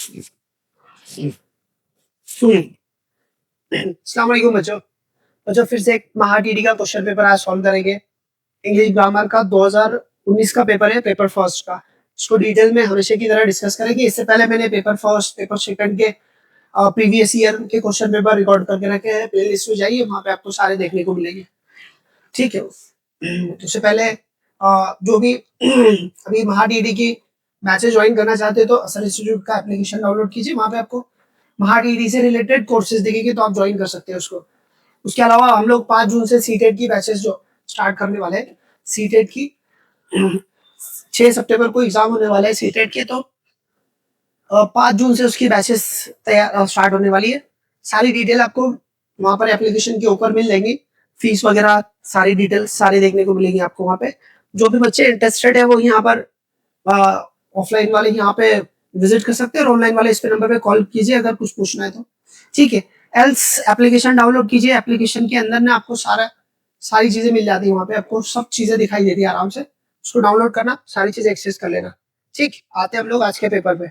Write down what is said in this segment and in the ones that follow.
अस्सलाम वालेकुम बच्चों। बच्चों फिर से एक महाडीडी का क्वेश्चन पेपर आज सॉल्व करेंगे। इंग्लिश ग्रामर का 2019 का पेपर है, पेपर फर्स्ट का। इसको डिटेल में हमेशा की तरह डिस्कस करेंगे। इससे पहले मैंने पेपर फर्स्ट, पेपर सेकंड के प्रीवियस ईयर के क्वेश्चन पेपर रिकॉर्ड करके रखे हैं। प्लेलिस्ट में जाइए, वहां पे आपको सारे देखने को मिलेंगे। ठीक है। तो उससे पहले जो भी अभी महाडीडी की बैचेस ज्वाइन करना चाहते हैं तो असर इंस्टीट्यूट का एप्लीकेशन डाउनलोड कीजिए। वहां पे आपको महाडीडी से रिलेटेड कोर्सेज दिखेंगे, तो आप ज्वाइन कर सकते हैं उसको। उसके अलावा हम लोग 5 जून से सीटेट की बैचेस जो स्टार्ट करने वाले हैं। सीटेट की 6 सितंबर को एग्जाम होने वाले हैं सीटेट के, तो 5 जून से उसकी बैचेस तैयार स्टार्ट होने वाली है। सारी डिटेल आपको वहां पर एप्लीकेशन के ऊपर मिल जाएंगी। फीस वगैरह सारी डिटेल सारी देखने को मिलेंगी आपको वहां पे। जो भी बच्चे इंटरेस्टेड है वो यहाँ पर ऑफलाइन वाले यहाँ पे विजिट कर सकते हैं, और ऑनलाइन वाले इस पे नंबर पे कॉल कीजिए अगर कुछ पूछना है तो। ठीक है। एल्स एप्लीकेशन डाउनलोड कीजिए। एप्लीकेशन के अंदर ना आपको सारी चीजें मिल जाती है। वहां पे आपको सब चीजें दिखाई देती है आराम से। उसको डाउनलोड करना, सारी चीजें एक्सेस कर लेना। ठीक, आते हैं हम लोग आज के पेपर पे।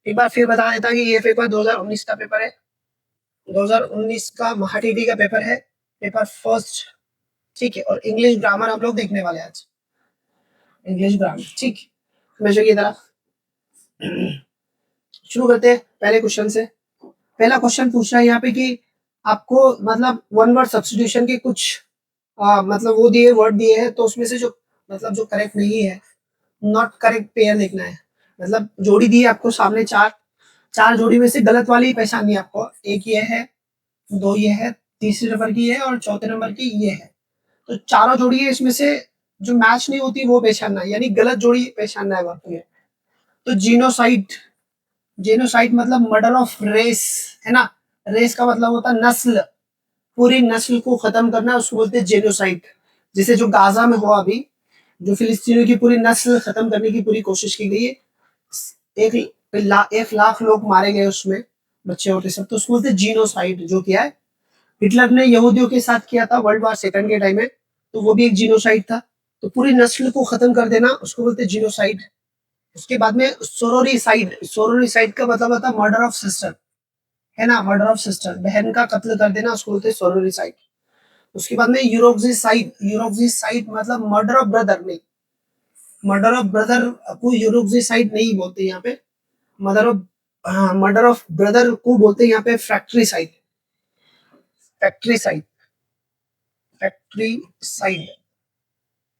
एक बार फिर बता देता कि ये पेपर 2019 का पेपर है। 2019 का महाडीडी का पेपर है, पेपर फर्स्ट। ठीक है। और इंग्लिश ग्रामर हम लोग देखने वाले हैं आज। इंग्लिश ग्रामर, ठीक। हमेशा की तरह शुरू करते हैं पहले क्वेश्चन से। पहला क्वेश्चन पूछ रहा है यहाँ पे कि आपको मतलब वन वर्ड सब्स्टिट्यूशन के कुछ मतलब वो दिए वर्ड दिए हैं, तो उसमें से जो मतलब जो करेक्ट नहीं है, नॉट करेक्ट पेयर देखना है। मतलब जोड़ी दी है आपको सामने, चार जोड़ी में से गलत वाली पहचाननी है आपको। एक ये है, दो ये है, तीसरे नंबर की है और चौथे नंबर की ये है। तो चारों जोड़ी है, इसमें से जो मैच नहीं होती वो पहचानना है, यानी गलत जोड़ी पहचानना है आपको। तो जीनोसाइड, जेनोसाइड मतलब मर्डर ऑफ रेस, है ना। रेस का मतलब होता है नस्ल, पूरी नस्ल को खत्म करना, उसको बोलते हैं जेनोसाइड। जैसे जो गाजा में हुआ अभी, जो फिलिस्तीनियों की पूरी नस्ल खत्म करने की पूरी कोशिश की गई है। एक 1 लाख लोग मारे गए उसमें, बच्चे होते सब, तो उसको बोलते हैं जीनोसाइड। जो किया है हिटलर ने यहूदियों के साथ किया था वर्ल्ड वार सेकंड के टाइम में, तो वो भी एक जीनोसाइड था। तो पूरी नस्ल को खत्म कर देना, उसको बोलते हैं जीनोसाइड। उसके बाद में सोरोरिसाइड, सोरोरिसाइड का मतलब होता है मर्डर ऑफ सिस्टर, है ना। मर्डर ऑफ सिस्टर, बहन का कत्ल कर देना, उसको बोलते हैं सोरोरिसाइड। उसके बाद में यूरोक्सिसाइड, यूरोक्सिसाइड मतलब मर्डर ऑफ ब्रदर। नहीं, मर्डर ऑफ ब्रदर को यूरोक्सिसाइड नहीं बोलते यहाँ पे। मर्डर ऑफ ब्रदर को बोलते हैं यहाँ पे फैक्ट्रीसाइड, फैक्ट्रीसाइड, फैक्ट्रीसाइड,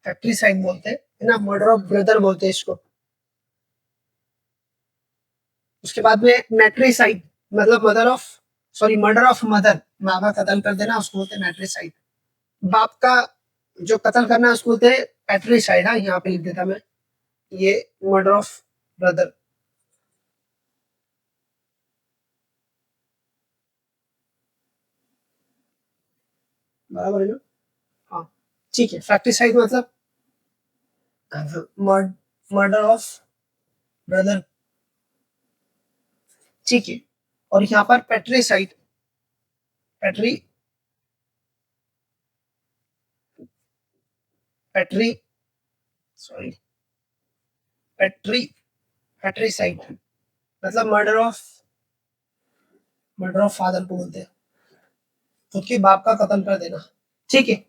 फैक्ट्रीसाइड बोलते हैं, है ना। मर्डर ऑफ ब्रदर बोलते हैं इसको। उसके बाद में मैट्रिसाइड मतलब मर्डर ऑफ मदर, माँ का कत्ल कर देना, उसको बोलते हैं मैट्रिसाइड। बाप का जो कत्ल करना है उसको बोलते हैं पैट्रिसाइड। हाँ, यहाँ पे लिख देता मैं, ये मर्डर ऑफ ब्रदर। बराबर है ना। हाँ, ठीक है। फैक्ट्रिसाइड मतलब मर्डर ऑफ ब्रदर, ठीक है। और यहाँ पर पैट्रिसाइड, पैट्री पैट्री सॉरी पैट्री पैट्रिसाइड मतलब मर्डर ऑफ फादर को बोलते हैं, खुद के बाप का कत्ल कर देना। ठीक है।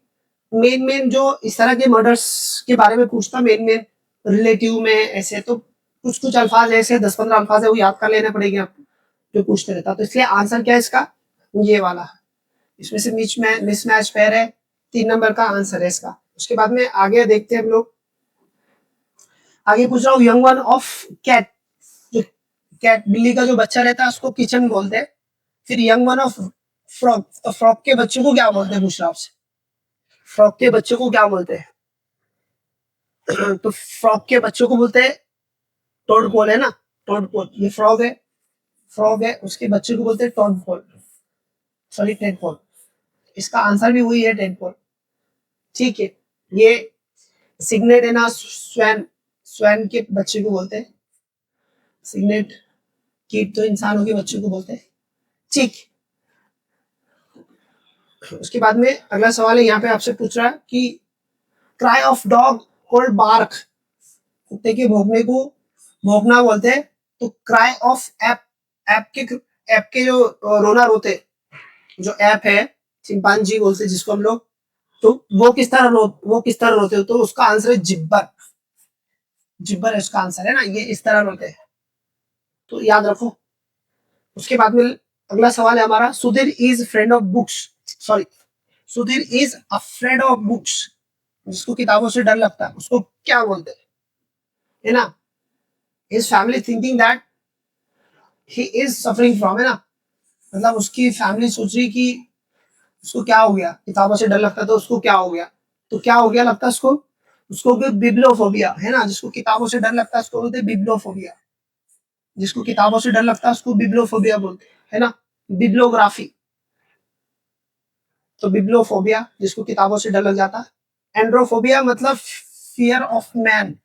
मेन जो इस तरह के मर्डर्स के बारे में पूछता, मेन रिलेटिव में ऐसे तो कुछ अल्फाज ऐसे 10-15 अल्फाज है, वो याद कर लेने पड़ेंगे आपको जो पूछते रहता। तो इसलिए आंसर क्या है इसका, ये वाला। इसमें से मिसमैच पेयर है, 3 नंबर का आंसर है इसका। उसके बाद में आगे देखते हैं हम लोग। आगे पूछ रहा हूँ, यंग वन ऑफ कैट, जो कैट बिल्ली का जो बच्चा रहता है उसको किचन बोलते हैं। फिर यंग वन ऑफ फ्रॉग, तो फ्रॉग के बच्चे को क्या बोलते हैं, पूछ रहा हूँ आपसे। फ्रॉग के बच्चों को क्या बोलते हैं? तो फ्रॉग के बच्चों को बोलते हैं टोडपोल, है ना। टोडपोल, ये फ्रॉग है, उसके बच्चे को बोलते हैं टोडपोल, सॉरी टेडपोल। इसका आंसर भी वही है, टेडपोल। ठीक है। ये सिग्नेट है ना, स्वैन के बच्चे को बोलते हैं सिग्नेट। कीट तो इंसानों के बच्चे को बोलते हैं। ठीक। उसके बाद में अगला सवाल है, यहाँ पे आपसे पूछ रहा है कि cry of dog called bark, कुत्ते के भौंकने को भौंकना बोलते हैं तो क्राई ऑफ ऐप, ऐप के जो रोना रोते, जो ऐप है चिंपांजी बोलते जिसको हम लोग, तो वो किस तरह रोते हो, तो उसका आंसर है जिब्बर। जिब्बर है उसका आंसर, है ना, ये इस तरह रोते हैं, तो याद रखो। उसके बाद में अगला सवाल है हमारा, Sudhir is friend of books, sorry, Sudhir is afraid of books, जिसको किताबों से डर लगता है उसको क्या बोलते हैं, है ना। His family thinking that he is suffering from, है ना, मतलब उसकी फैमिली सोच रही कि उसको क्या हो गया, किताबों से डर लगता है तो उसको क्या हो गया, तो क्या हो गया लगता है उसको, उसको बिब्लोफोबिया, है ना, जिसको किताबों से डर लगता है उसको बोलते हैं बिब्लोफोबिया, जिसको किताबों से डर लगता है उसको बिब्लोफोबिया बोलते हैं, है ना। बिब्लोग्राफी, तो बिब्लोफोबिया जिसको किताबों से डर लग जाता है। एंड्रोफोबिया मतलब fear of man,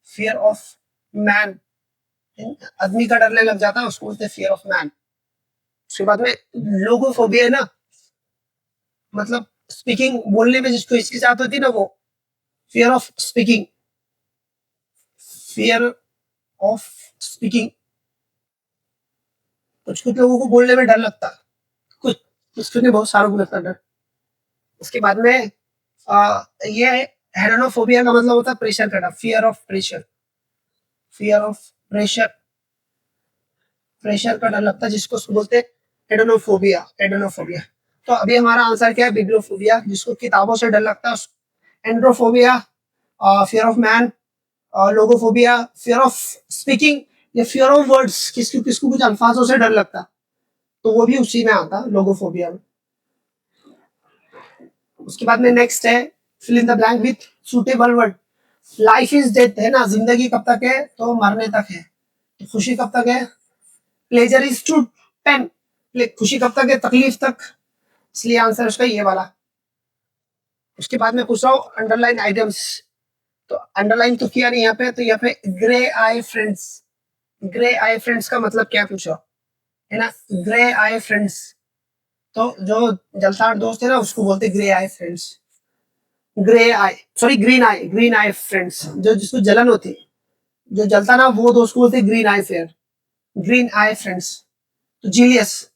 fear of man, आदमी का डरने लग जाता है उसको बोलते हैं फियर ऑफ मैन। उसके बाद में लोगोफोबिया है ना, मतलब स्पीकिंग, बोलने में जिसको हिचकिचाहट होती है ना, वो fear of speaking, fear of speaking, कुछ कुछ लोगों को बोलने में डर लगता है, कुछ कुछ नहीं, बहुत सारों को लगता है डर। उसके बाद में ये हेडोनोफोबिया का मतलब होता है प्रेशर का डर, fear of pressure, fear of pressure, pressure का डर लगता है जिसको बोलते हैं हेडोनोफोबिया, हेडोनोफोबिया। तो अभी हमारा आंसर क्या है, बिब्लोफोबिया, जिसको किताबों से डर लगता है। Androphobia fear of man, logophobia fear of speaking, या फियर ऑफ वर्ड्स, किसको किसको कुछ अल्फाजों से डर लगता, तो वो भी उसी में आता है, लोगोफोबिया में। उसके बाद में नेक्स्ट है, fill in the blank with suitable word. Life is death, है ना, जिंदगी कब तक है, तो मरने तक है। तो खुशी कब तक है, प्लेजर इज टू पेन, खुशी कब तक है, तकलीफ तक, इसलिए आंसर उसका ये वाला। उसके बाद में पूछ रहा हूँ अंडरलाइन आइटम्स, तो अंडरलाइन तो किया नहीं यहाँ पे, तो यहाँ पे ग्रे आई फ्रेंड्स, ग्रे आई फ्रेंड्स का मतलब क्या पूछो, है ना, ग्रे आई फ्रेंड्स, तो जो जलसार दोस्त है ना उसको बोलते ग्रे आई फ्रेंड्स, ग्रे आई, सॉरी ग्रीन आई फ्रेंड्स, जो जिसको जलन होती है, जो जलता ना वो दोस्त को बोलते ग्रीन आई फेयर, ग्रीन आई फ्रेंड्स। तो जीलियस,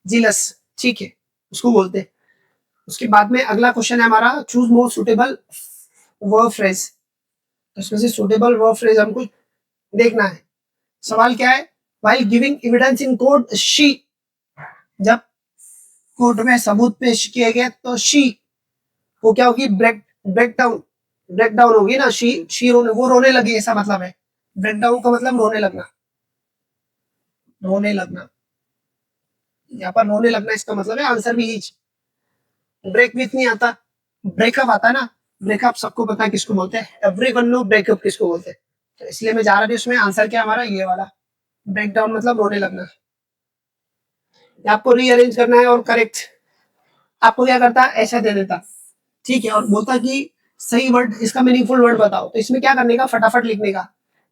जीलस, ठीक है, उसको बोलते हैं। उसके बाद में अगला क्वेश्चन है हमारा, choose more suitable verb phrase, उसमें से सुटेबल वर्ब फ्रेज हमको देखना है। सवाल क्या है, while giving evidence in court she, जब कोर्ट में सबूत पेश किए गए तो शी, वो क्या होगी, break break down, break down होगी ना, शी रोने, वो रोने लगी, ऐसा मतलब है। ब्रेक डाउन का मतलब रोने लगना, रोने लगना, यहाँ पर रोने लगना इसका मतलब है, आंसर भी यही। ब्रेक विथ नहीं आता, ब्रेकअप आता है ना, ब्रेकअप सबको पता है किसको बोलते हैं, एवरीवन नो ब्रेकअप किसको बोलते हैं, तो इसलिए मैं जा रहा हूँ उसमें, आंसर क्या हमारा ये वाला, ब्रेक डाउन मतलब रोने लगना। आपको रीअरेंज करना है और करेक्ट, आपको क्या करता, ऐसा दे देता, ठीक है, और बोलता कि सही वर्ड, इसका मीनिंगफुल वर्ड बताओ, तो इसमें क्या करने का, फटाफट लिखने का,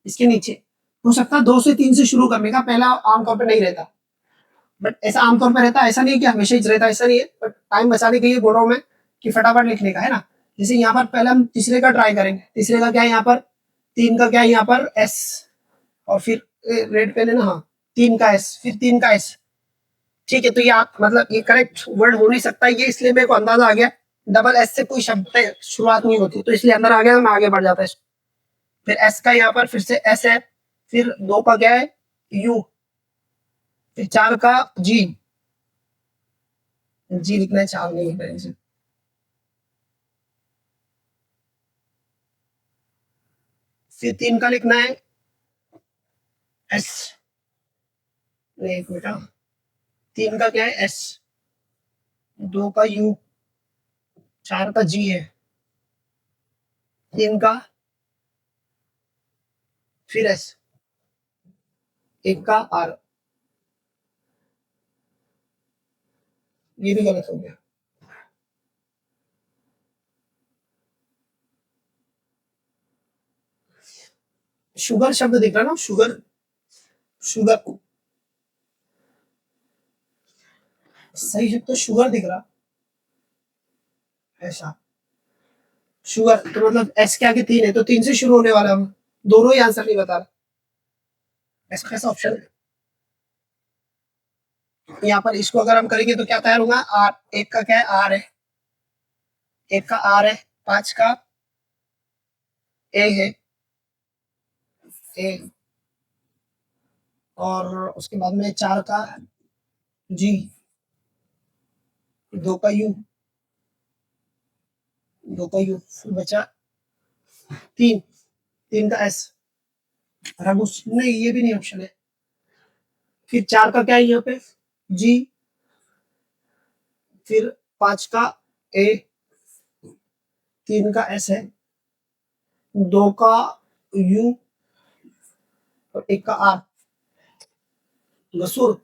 इसके नीचे हो सकता है 2 से 3 से शुरू करने का, पहला आमतौर पर नहीं रहता, बट ऐसा आमतौर पर रहता है, ऐसा नहीं है कि हमेशा ही रहता, ऐसा नहीं है, बट टाइम बचाने के लिए बोल रहा हूँ मैं कि फटाफट लिखने का, है ना। जैसे यहाँ पर पहले हम तीसरे का ट्राई करेंगे, तीसरे का क्या है यहाँ पर, 3 का क्या है यहाँ पर, एस, और फिर रेड पेन है ना, हाँ, 3 का एस, फिर 3 का एस, ठीक है, तो ये मतलब ये करेक्ट वर्ड हो नहीं सकता, ये इसलिए मेरे को अंदाजा आ गया, डबल एस से कोई शब्द शुरुआत नहीं होती, तो इसलिए अंदर आ गया, मैं आगे बढ़ जाता है। फिर एस का यहाँ पर फिर से एस है, फिर 2 का क्या है, यू, फिर 4 का जी, जी लिखना है, 4 नहीं लिखना है, फिर 3 का लिखना है एस, एक मिनट, 3 का क्या है एस, 2 का यू, 4 का जी है, 3 का फिर एस, 1 का आर, ये भी गलत हो गया। शुगर शब्द दिख रहा ना, शुगर, शुगर सही शब्द तो शुगर दिख रहा, ऐसा शुगर, तो मतलब एस के आगे 3 है, तो 3 से शुरू होने वाला, हम दोनों ही आंसर नहीं बता रहा, ऐसा कैसा ऑप्शन है? यहाँ पर इसको अगर हम करेंगे तो क्या तैयार होगा? आर, एक का क्या है? आर है, एक का आर है, 5 का ए है, ए, और उसके बाद में 4 का जी, 2 का यू, 2 का यू, फिर बचा 3, 3 का एस। रबुस नहीं, ये भी नहीं ऑप्शन है। फिर 4 का क्या है यहाँ पे? जी, फिर 5 का ए, 3 का एस है, 2 का यू और 1 का आर। मसूर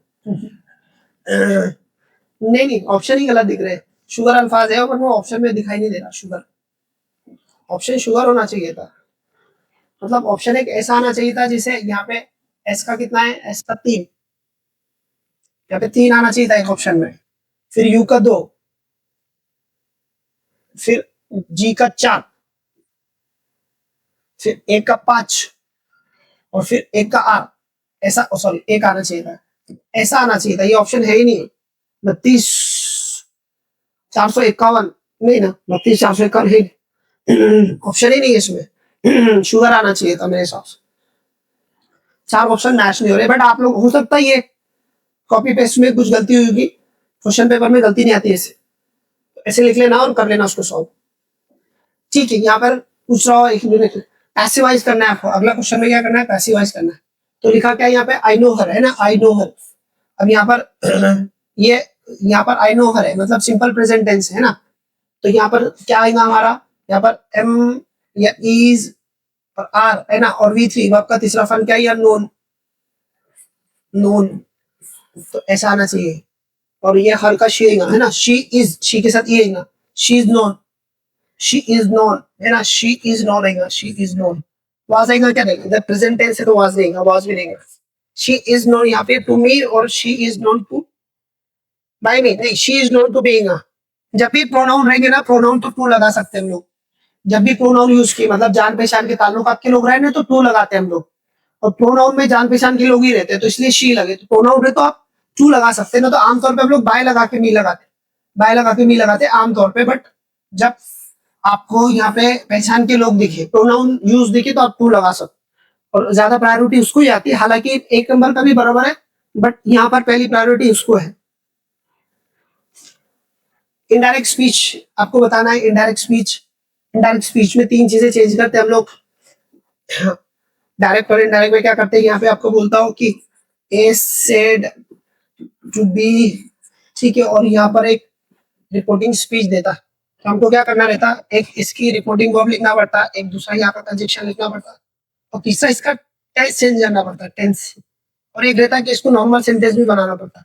नहीं नहीं, ऑप्शन ही गलत दिख रहे हैं। शुगर अल्फाज है और वो ऑप्शन में दिखाई नहीं दे रहा। शुगर, ऑप्शन शुगर होना चाहिए था। मतलब ऑप्शन एक ऐसा आना चाहिए था जिसे यहाँ पे एस का कितना है? एस का 3, यहाँ पे 3 आना चाहिए था एक ऑप्शन में, फिर यू का 2, फिर जी का 4, फिर ए का 5 और फिर 1 का आर। ऐसा, सॉरी, एक आना चाहिए था, ऐसा आना चाहिए था। ये ऑप्शन है ही नहीं। 32,451 नहीं ना, 32,451 है, ऑप्शन ही नहीं है इसमें। शुगर आना चाहिए था मेरे हिसाब से। 4 ऑप्शन मैच नहीं हो रहे, बट आप लोग, हो सकता है ये कॉपी पेस्ट में कुछ गलती हुई होगी, क्वेश्चन पेपर में गलती नहीं आती ऐसे, ऐसे लिख लेना और कर लेना उसको सॉल्व। ठीक है, यहाँ पर पूछ रहा हो एक मिनट, पैसिवाइज करना है आपको। अगला क्वेश्चन में क्या करना है? पैसिवाइज करना है। तो लिखा क्या है यहाँ पे? आई नो हर है ना, आई नो हर। अब यहाँ पर ये, यहाँ पर आई नो हर है, मतलब सिंपल प्रेजेंट टेंस है ना। तो यहाँ पर क्या आएगा हमारा? यहाँ पर एम या इज और आर है ना, और V3 वर्ब का तीसरा फॉर्म क्या है? या नोन, नोन। तो ऐसा आना चाहिए। और ये हर का शी है ना, शी इज, शी के साथ ये आएगा, she is known, she is known है ना, शी इज नोन आएगा, शी इज नोन। वाज आएगा क्या? देखें, जब प्रेजेंट टेंस है तो वाज देगा, वाज भी देगा। शी इज नोन यहाँ पे टू मी और she is known to by me, नहीं, she is known to being. जब भी प्रोनाउन रहेंगे ना, प्रोनाउन तो टू लगा सकते हैं हम लोग। जब भी प्रोनाउन यूज किए, मतलब जान पहचान के ताल्लुकात के लोग रहे ना, तो टू लगाते हैं हम लोग। और प्रोनाउन में जान पहचान के लोग ही रहते हैं, तो इसलिए शी लगे। तो प्रोनाउन है तो आप टू लगा सकते हैं ना। तो आमतौर पे हम लोग बाय लगा के नहीं लगाते, बाय लगा के नहीं लगाते आमतौर पे। बट जब आपको यहाँ पे पहचान के लोग दिखे, प्रोनाउन यूज दिखे, तो आप टू लगा सकते। और ज्यादा प्रायोरिटी उसको ही आती है, हालांकि 1 नंबर का भी बराबर है, बट यहाँ पर पहली प्रायोरिटी उसको है। इनडायरेक्ट स्पीच आपको बताना है। इनडायरेक्ट स्पीच, इनडायरेक्ट स्पीच में 3 चीजें चेंज करते हैं हम लोग। डायरेक्ट और इनडायरेक्ट में क्या करते हैं? यहाँ पे आपको बोलता हूँ कि ए सेड टू बी, ठीक है, और यहाँ पर एक रिपोर्टिंग स्पीच देता, तो हमको क्या करना रहता? एक इसकी रिपोर्टिंग वर्ब लिखना पड़ता, एक दूसरा यहाँ का कंजक्शन लिखना पड़ता, और तीसरा इसका टेंस चेंज करना पड़ता, टेंस। और एक रहता है कि इसको नॉर्मल सेंटेंस भी बनाना पड़ता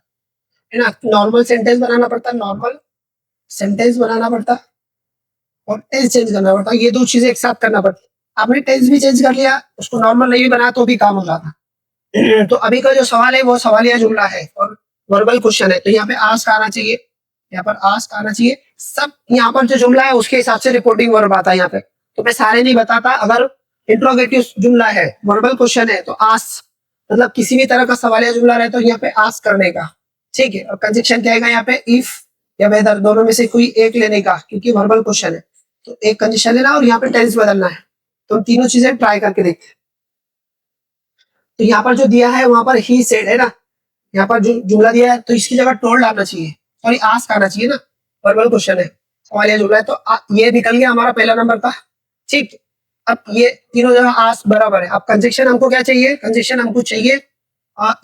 है ना, नॉर्मल सेंटेंस बनाना पड़ता, नॉर्मल सेंटेंस बनाना पड़ता और टेंस चेंज करना पड़ता। ये 2 चीजें एक साथ करना पड़ती। आपने टेंस भी चेंज कर लिया, उसको नॉर्मल नहीं भी बनाया तो भी काम हो जाता। तो अभी का जो सवाल है वो सवालिया जुमला है और वर्बल क्वेश्चन है। तो यहाँ पे आस्क आना चाहिए, यहाँ पर आस्क आना चाहिए। सब यहाँ पर जो जुमला है उसके हिसाब से रिपोर्टिंग वर्ब आता है यहाँ पे। तो मैं सारे नहीं बताता। अगर इंट्रोगेटिव जुमला है, वर्बल क्वेश्चन है, तो आस्क, मतलब किसी भी तरह का सवालिया जुमला रहे तो यहाँ पे आस्क करने का, ठीक है। और कंजक्शन क्या आएगा यहाँ पे? इफ या वेदर, दोनों में से कोई एक लेने का, क्योंकि वर्बल क्वेश्चन है तो एक कंडीशन लेना और यहाँ पे टेंस बदलना है। तो तीनों चीजें ट्राई करके देखते हैं। तो यहाँ पर जो दिया है वहां पर ही सेड है ना, यहाँ पर जो जुमला दिया है तो इसकी जगह टोल्ड आना चाहिए, सॉरी आस्क आना चाहिए ना, वर्बल क्वेश्चन है, सवालिया जुमला है। तो ये निकल गया हमारा पहला नंबर का, ठीक। अब ये तीनों जगह आस्क बराबर है। अब कंजक्शन हमको क्या चाहिए? कंजक्शन हमको चाहिए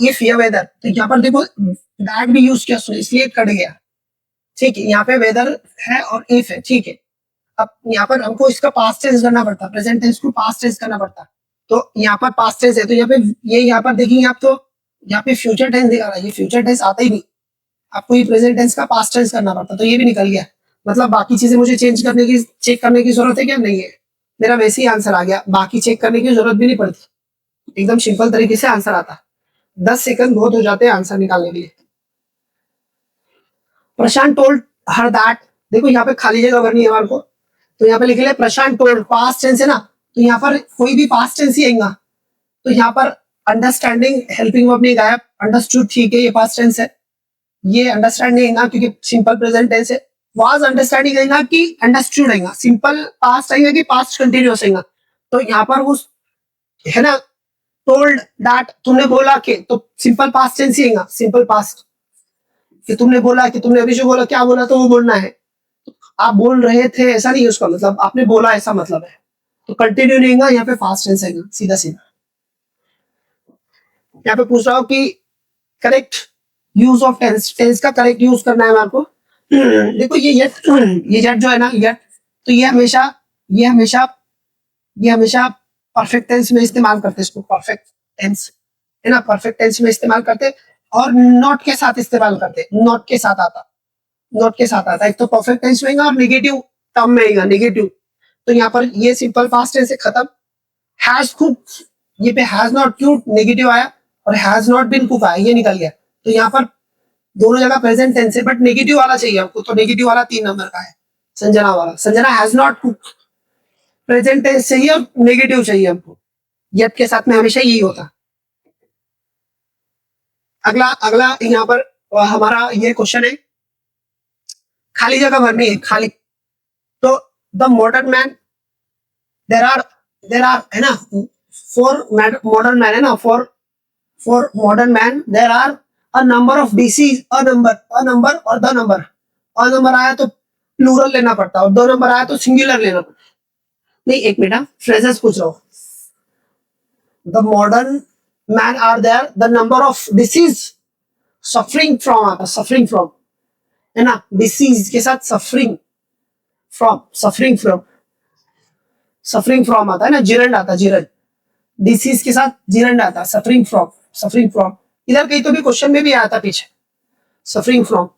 इफ या वेदर। तो यहाँ पर देखो दैट भी यूज किया इसलिए कट गया, ठीक है। यहाँ पे वेदर है और इफ है, ठीक है। अब यहाँ पर हमको इसका पास्ट टेंस करना पड़ता, प्रेजेंट टेंस को पास्ट टेंस करना पड़ता। तो यहाँ पर पास्ट टेंस है तो यहाँ पे ये, यहाँ पर देखेंगे आप तो यहाँ पे फ्यूचर टेंस दिखा रहा है, ये फ्यूचर टेंस आता ही नहीं, आपको ये प्रेजेंट टेंस का पास्ट टेंस करना पड़ता। तो ये भी निकल गया। मतलब बाकी चीजें मुझे चेंज करने की, चेक करने की जरूरत है क्या? नहीं है, मेरा वैसे ही आंसर आ गया, बाकी चेक करने की जरूरत भी नहीं पड़ती, एकदम सिंपल तरीके से आंसर आता। 10 सेकंड बहुत हो जाते हैं आंसर निकालने के लिए। प्रशांत टोल्ड हर दैट, देखो यहाँ पे खाली जगह भरनी है हमारे को, तो यहाँ पे लिख ले प्रशांत टोल्ड, पास्ट टेंस है ना, तो यहाँ पर कोई भी पास्ट टेंस ही आएगा। तो यहाँ पर अंडरस्टैंडिंग हेल्पिंग वर्ब नहीं गाया, अंडरस्टूड ठीक है, ये पास्ट टेंस है, ये अंडरस्टैंड नहीं आएगा क्योंकि सिंपल प्रेजेंट टेंस है। वाज अंडरस्टैंडिंग आएगा कि अंडरस्टूड आएगा, सिंपल पास्ट आएगा कि पास्ट कंटिन्यूअस आएगा। तो यहाँ पर उस है ना, टोल्ड दैट तुमने बोला कि, तो सिंपल पास्ट टेंस ही आएगा, सिंपल पास्ट, कि तुमने बोला, कि तुमने अभी जो बोला क्या बोला तो वो बोलना है। आप बोल रहे थे ऐसा नहीं है उसका मतलब, आपने बोला ऐसा मतलब है। तो कंटिन्यू नहीं आएगा, यहाँ पे पास्ट टेंस आएगा सीधा सीधा। यहाँ पे पूछ रहा हूँ कि correct use of tense, tense का करेक्ट यूज करना है आपको। देखो ये जेट जो है ना, येट, तो ये हमेशा ये हमेशा परफेक्ट टेंस में इस्तेमाल करते हैं इसको, परफेक्ट टेंस है ना, परफेक्ट टेंस में इस्तेमाल करते, और नॉट के साथ इस्तेमाल करते, नॉट के साथ आता, नॉट के साथ आता, एक तो परफेक्ट टेंस में और नेगेटिव टर्म में आएगा, नेगेटिव। तो यहाँ पर ये सिंपल पास्ट टेंस से खत्म। हैज कुक, ये पे हैज नॉट क्यूट नेगेटिव आया, और हैज नॉट बीन कुक आया, ये निकल गया। तो यहाँ पर दोनों जगह प्रेजेंट टेंस है, बट नेगेटिव वाला चाहिए आपको, तो नेगेटिव वाला 3 नंबर का है, संजना वाला। Sanjana has not cook, present tense चाहिए और नेगेटिव चाहिए हमको, यट के साथ में हमेशा यही होता। अगला अगला यहाँ पर हमारा ये क्वेश्चन है, खाली जगह भरनी है, खाली। तो the modern man, there are है ना, फॉर मॉडर्न मैन है ना, for modern man there are a number of disease, a number or the number. A number आया तो प्लूरल लेना पड़ता, और 2 नंबर आया तो सिंगुलर लेना पड़ता। नहीं, एक मिनट, फ्रेजेस पूछ रहा हूँ। The modern man are there, the number of disease, suffering from आता, सफरिंग फ्रॉम है ना, डिसीज के साथ सफरिंग फ्रॉम, सफरिंग फ्रॉम आता है ना, जिरंड आता, जिरंड, डिसीज के साथ जिरंड आता, सफरिंग फ्रॉम, सफरिंग फ्रॉम। इधर कहीं तो भी क्वेश्चन में भी आया था पीछे, suffering from.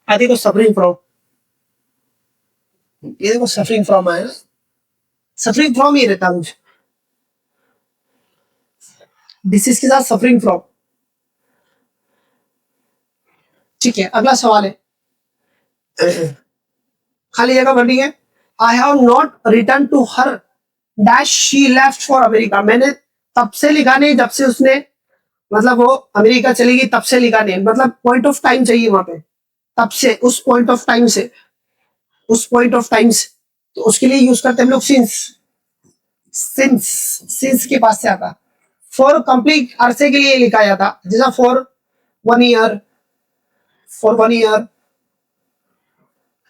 I think suffering from, ये देखो सफरिंग फ्रॉम आया ना, सफरिंग फ्रॉम ही रहता मुझे, डिसीज के साथ सफरिंग फ्रॉम। ठीक है, अगला सवाल है, खाली जगह भरनी है। I have not return to her dash she left for America, मैंने तब से लिखा नहीं जब से उसने, मतलब वो अमेरिका चली गई तब से लिखा नहीं, मतलब पॉइंट ऑफ टाइम चाहिए वहां पे, तब से, उस पॉइंट ऑफ टाइम से, उस पॉइंट ऑफ टाइम से। तो उसके लिए यूज करते हैं हम लोग सिंस, सिंस, सिंस के पास से आता। फॉर कंप्लीट अरसे के लिए लिखा जाता, जैसा for 1 year, for 1 year,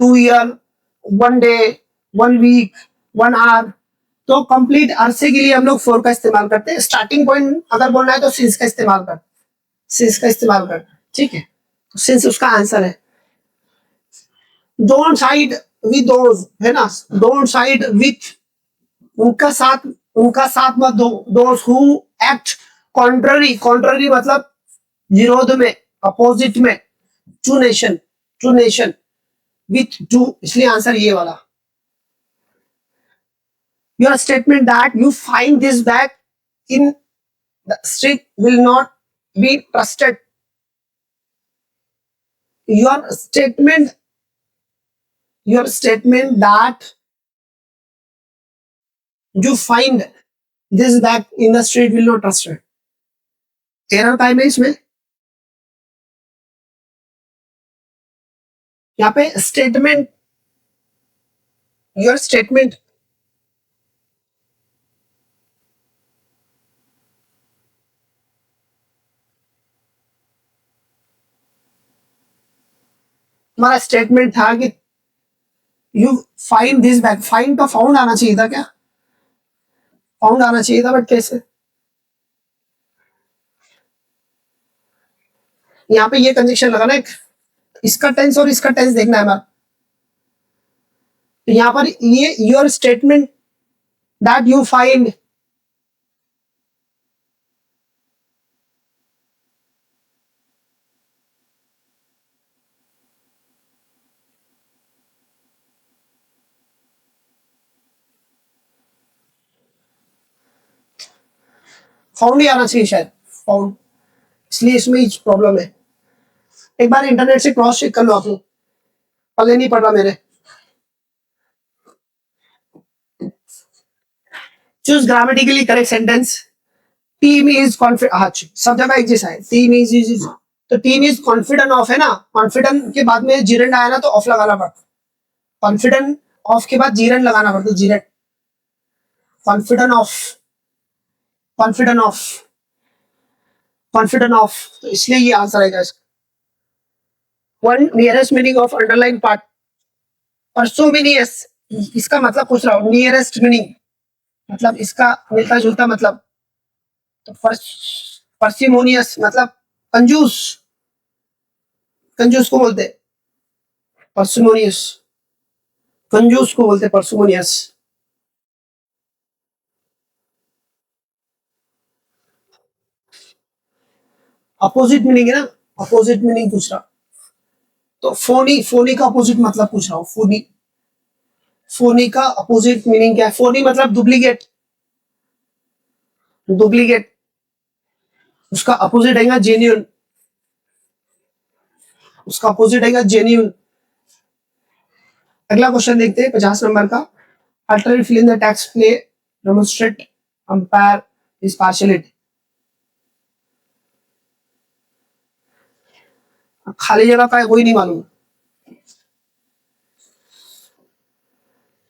2 year, 1 day, 1 week, 1 hour. तो कंप्लीट अरसे के लिए हम लोग फॉर का इस्तेमाल करते हैं। स्टार्टिंग पॉइंट अगर बोलना है तो सिंस का इस्तेमाल कर, सिंस का इस्तेमाल कर, ठीक है। तो सिंस उसका आंसर है। डोंट साइड विद दोज है ना, डोंट साइड विथ, उनका साथ, उनका साथ मत दो, those who act contrary, contrary मतलब विरोध में, अपोजिट में, to nation, to nation, with to, इसलिए आंसर ये वाला। Your statement that you find this bag in the street will not be trusted. Your statement, your statement that you find this bag in the street will not trust it। Error time है इसमें, यहाँ पे statement, your statement, हमारा statement था कि you find this bag, find तो found आना चाहिए था क्या, फाउंड आना चाहिए था, बट कैसे। यहाँ पे ये कंजक्शन लगा ना एक, इसका टेंस और इसका टेंस देखना है हमारा। तो यहाँ पर ये your statement that you find, found ही आना चाहिए शायद, फाउंड, इसलिए इसमें प्रॉब्लम है। एक बार इंटरनेट से क्रॉस चेक कर लो आप लोग, पल्ले नहीं पड़ रहा मेरे। Choose grammatically correct sentence. Team is confident, सब जगह एक जैसा है। टीम इज तो टीम इज कॉन्फिडेंट ऑफ है ना, कॉन्फिडेंट के बाद में जीरन आया ना तो ऑफ लगाना पड़ता। कॉन्फिडेंट ऑफ के बाद जीरन लगाना पड़ता, gerund. Confident of, confident of, confident of, तो इसलिए ये आंसर आएगा इसका। One nearest meaning of underline part, parsimonious, इसका मतलब पूछ रहा हूँ। नियरेस्ट मीनिंग मतलब इसका मिलता जुलता मतलब। तो परसिमोनियस मतलब कंजूस, कंजूस को बोलते परसिमोनियस, कंजूस को बोलते परसिमोनियस। अपोजिट मीनिंग है ना, अपोजिट मीनिंग पूछ रहा। तो फोनी, फोनी का अपोजिट मतलब पूछ रहा हूँ। फोनी, फोनी का अपोजिट मीनिंग क्या है? फोनी मतलब डुप्लीकेट, डुप्लीकेट। उसका अपोजिट आएगा जेन्यून, उसका अपोजिट आएगा जेन्यून। अगला क्वेश्चन देखते हैं 50 नंबर का। Alternate fill in the text play, demonstrate, umpire is partiality. खाली जगह का है, कोई नहीं मालूम।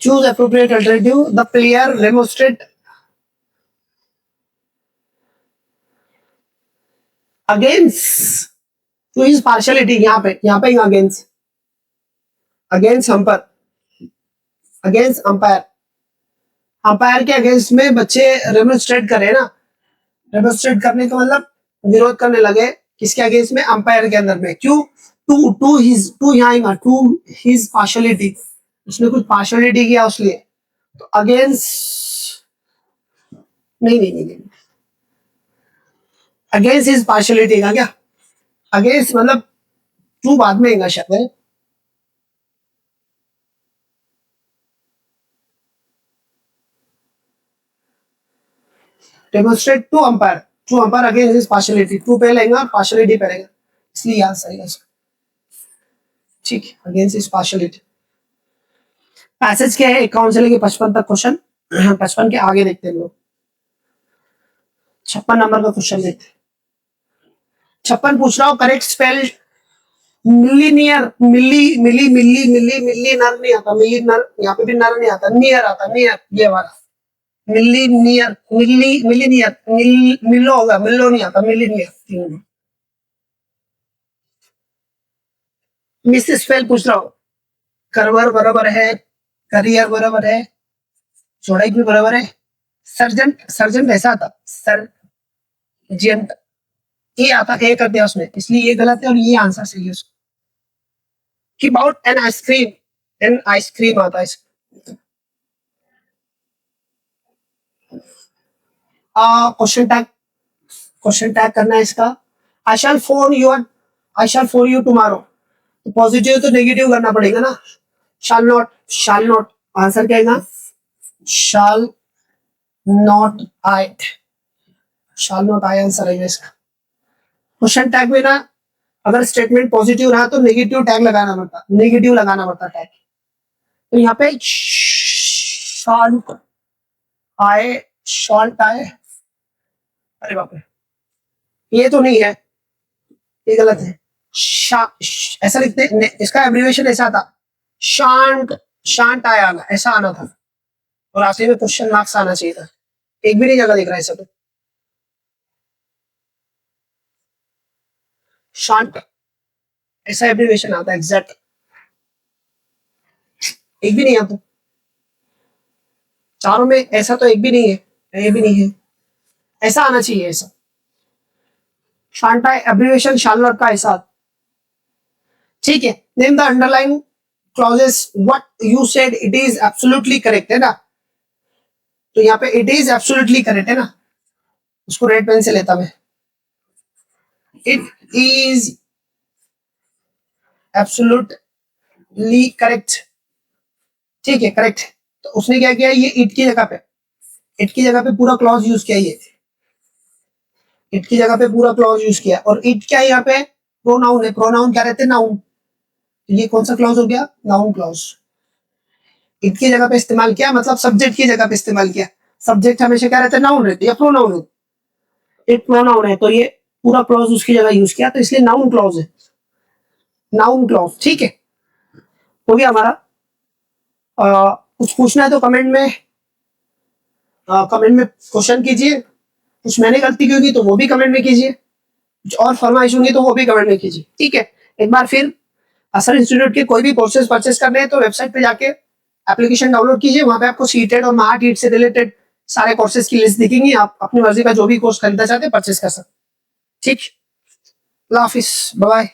Choose appropriate alternative. The player demonstrate against to his partiality. यहाँ पे against, against umpire, against umpire. Umpire के अगेंस्ट में बच्चे डेमोन्स्ट्रेट करे ना, डेमोन्स्ट्रेट करने का मतलब विरोध करने लगे। किसके अगेंस्ट में? अंपायर के अंदर में। क्यों? टू टू हिज, टू यहाँ आएगा, टू हिज पार्शियलिटी, उसने कुछ पार्शियलिटी किया उसलिए। तो अगेंस्ट नहीं नहीं नहीं, नहीं। अगेंस्ट हिज पार्शियलिटी का क्या? अगेंस्ट मतलब टू बाद में आएगा शायद। Demonstrate to umpire, to umpire against his partiality. To पे लेगा, पार्शियलिटी पे रहेगा, इसलिए आंसर है इसका। ठीक है, अगेंस्ट हिज पार्शियलिटी। पैसेज क्या है? 51 से लेके 55 तक क्वेश्चन। 55 के आगे देखते हैं लोग। 56 नंबर का क्वेश्चन देखते हैं। 56 पूछ रहा हूँ करेक्ट स्पेल। मिलीनियर, मिली मिली मिली मिली मिली नर नहीं आता, मिली नर यहाँ पे भी नर नहीं आता, नियर आता, नियर ये वाला। मिली नियर, मिली मिली नियर, मिलो होगा, मिलो नहीं आता, मिली नियर। मिस स्पेल पूछ रहा हूँ। करवर बराबर है, करियर बराबर है, चौड़ाई भी बराबर है। सर्जन, सर्जन ऐसा था, सर्जेंट ये आता, ए कर दिया उसने, इसलिए ये गलत है और ये आंसर सही है उसका। कि about an ice cream, an ice cream आता है। क्वेश्चन टैग, क्वेश्चन टैग करना है इसका। I shall phone your, I shall phone you tomorrow. Positive तो नेगेटिव करना पड़ेगा ना। Shall not, shall not answer क्या आएगा? Shall not I, shall not I answer आएगा इसका। क्वेश्चन टैग में ना अगर स्टेटमेंट पॉजिटिव रहा तो नेगेटिव टैग लगाना पड़ता, नेगेटिव लगाना पड़ता टैग। तो यहाँ पे शॉल्ट आए, शॉल्ट आए, अरे बाप रे ये तो नहीं है, ये गलत है। ऐसा लिखते, इसका एब्रिविएशन ऐसा था, शांत, शांत आया आना, ऐसा आना था और आखिरी में क्वेश्चन मार्क्स आना चाहिए था। एक भी नहीं जगह दिख रहा है सब। शांत ऐसा एब्रिविएशन आता है एग्जैक्ट, एक भी नहीं आता चारों में, ऐसा तो एक भी नहीं है, ये भी नहीं है, ऐसा आना चाहिए ऐसा। शांता एब्रिविएशन शार्लट का ऐसा। ठीक है, name the underline clauses. What you said it is absolutely correct है ना, तो यहाँ पे इट इज एब्सोल्युटली करेक्ट है ना, उसको रेड पेन से लेता मैं। इट इज एब्सोल्युटली करेक्ट, ठीक है करेक्ट। तो उसने क्या किया, ये इट की जगह पे, इट की जगह पे पूरा क्लॉज यूज किया, ये इट की जगह पे पूरा क्लॉज यूज किया। और इट क्या है यहाँ पे? प्रोनाउन है, प्रोनाउन क्या रहते हैं, नाउन। ये कौन सा क्लॉज हो गया, नाउन क्लॉज। इनकी जगह पे इस्तेमाल किया मतलब सब्जेक्ट की जगह पे इस्तेमाल किया। सब्जेक्ट हमेशा क्या रहता है, नाउन रहते या प्रोनाउन हो। एक प्रोनाउन है तो ये पूरा क्लॉज उसकी जगह यूज किया, तो इसलिए नाउन क्लॉज है, नाउन क्लॉज। ठीक है, हो गया हमारा। कुछ पूछना है तो कमेंट में क्वेश्चन कीजिए। कुछ मैंने गलती की होगी तो वो भी कमेंट में कीजिए, कुछ और फरमाइश होंगी तो वो भी कमेंट में कीजिए। ठीक है, एक बार फिर असर इंस्टीट्यूट के कोई भी कोर्सेज परचेस करने हैं तो वेबसाइट पे जाके एप्लीकेशन डाउनलोड कीजिए। वहां पे आपको सीटेड और महाटीट से रिलेटेड सारे कोर्सेज की लिस्ट दिखेंगी। आप अपनी मर्जी का जो भी कोर्स खरीदना चाहते हैं परचेस कर सकते। ठीक, अल्लाह हाफिज, बाय।